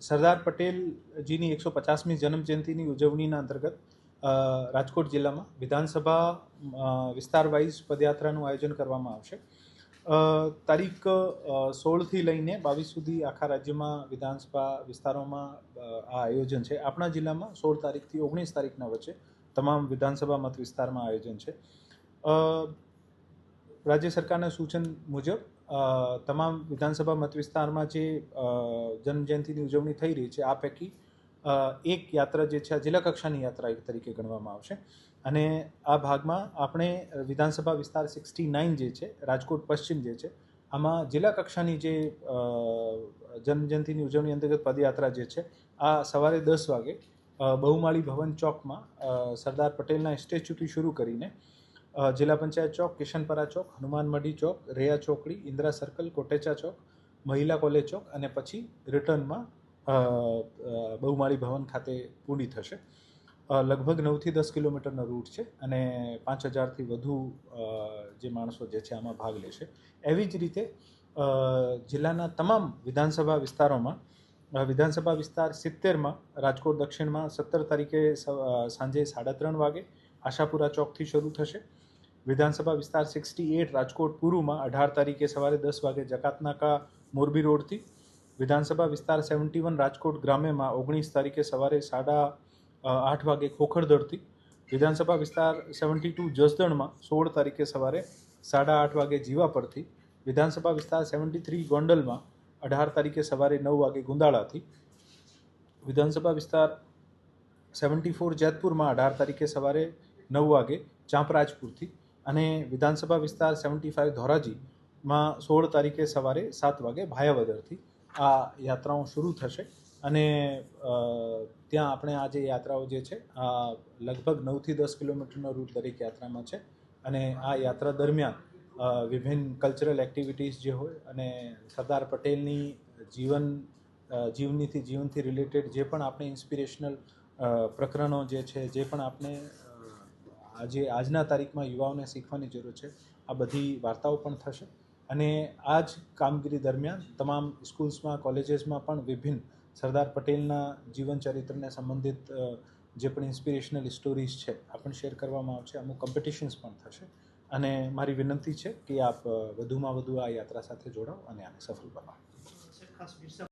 સરદાર પટેલજીની 150મી જન્મજયંતિની ઉજવણીના અંતર્ગત રાજકોટ જિલ્લામાં વિધાનસભા વિસ્તાર વાઇઝ પદયાત્રાનું આયોજન કરવામાં આવશે. તારીખ 16થી લઈને 22 સુધી આખા રાજ્યમાં વિધાનસભા વિસ્તારોમાં આ આયોજન છે. આપણા જિલ્લામાં 16 તારીખથી 19 તારીખના વચ્ચે તમામ વિધાનસભા મત વિસ્તારમાં આયોજન છે. રાજ્ય સરકારના સૂચન મુજબ તમામ વિધાનસભા મત વિસ્તારમાં જે જન્મજયંતિની ઉજવણી થઈ રહી છે, આ પૈકી એક યાત્રા જે છે આ જિલ્લા કક્ષાની યાત્રા એક તરીકે ગણવામાં આવશે. અને આ ભાગમાં આપણે વિધાનસભા વિસ્તાર 69 જે છે, રાજકોટ પશ્ચિમ જે છે, આમાં જિલ્લા કક્ષાની જે જન્મજયંતિની ઉજવણી અંતર્ગત પદયાત્રા જે છે, આ સવારે 10 વાગે બહુમાળી ભવન ચોકમાં સરદાર પટેલના સ્ટેચ્યુથી શરૂ કરીને જિલ્લા પંચાયત ચોક, કિશનપરા ચોક, હનુમાન મઢી ચોક, રેયા ચોકડી, ઇન્દિરા સર્કલ, કોટેચા ચોક, મહિલા કોલેજ ચોક અને પછી રિટર્નમાં બહુમાળી ભવન ખાતે પૂરી થશે. લગભગ 9થી 10 કિલોમીટરનો રૂટ છે અને 5000થી વધુ જે માણસો જે છે આમાં ભાગ લેશે. એવી જ રીતે જિલ્લાના તમામ વિધાનસભા વિસ્તારોમાં વિધાનસભા વિસ્તાર 70માં રાજકોટ દક્ષિણમાં 17 તારીખે સાંજે 3:30 વાગે આશાપુરા ચોકથી શરૂ થશે. વિધાનસભા વિસ્તાર 68 રાજકોટ પૂર્વમાં 18 તારીખે સવારે 10 વાગે જકાતનાકા મોરબી રોડથી. વિધાનસભા વિસ્તાર 71 રાજકોટ ગ્રામ્યમાં 19 તારીખે સવારે 8:30 વાગે ખોખરદરથી. વિધાનસભા વિસ્તાર 72 જસદણમાં 16 તારીખે સવારે 8:30 વાગે જીવાપરથી. વિધાનસભા વિસ્તાર 73 ગોંડલમાં 18 તારીખે સવારે 9 વાગે ગુંદાળાથી. વિધાનસભા વિસ્તાર 74 જેતપુરમાં 18 તારીખે સવારે 9 વાગે ચાંપરાજપુરથી. અને વિધાનસભા વિસ્તાર 75 ધોરાજીમાં 16 તારીખે સવારે 7 વાગે ભાયાવદરથી આ યાત્રાઓ શરૂ થશે. અને ત્યાં આપણે આ જે યાત્રાઓ જે છે આ લગભગ 9થી 10 કિલોમીટરનો રૂટ દરેક યાત્રામાં છે. અને આ યાત્રા દરમિયાન વિભિન્ન કલ્ચરલ એક્ટિવિટીઝ જે હોય અને સરદાર પટેલની જીવનથી રિલેટેડ જે પણ આપણે ઇન્સ્પિરેશનલ પ્રકરણો જે છે, જે પણ આપણે આજના તારીખમાં યુવાઓને શીખવાની જરૂર છે, આ બધી વાર્તાઓ પણ થશે. અને આ જ કામગીરી દરમિયાન તમામ સ્કૂલ્સમાં, કોલેજીસમાં પણ વિભિન્ન સરદાર પટેલના જીવન ચરિત્રને સંબંધિત જે પણ ઇન્સ્પિરેશનલ સ્ટોરીઝ છે આ પણ શેર કરવામાં આવશે. અમુક કોમ્પિટિશન્સ પણ થશે. અને મારી વિનંતી છે કે આપ વધુમાં વધુ આ યાત્રા સાથે જોડાઓ અને આને સફળ બનાવો.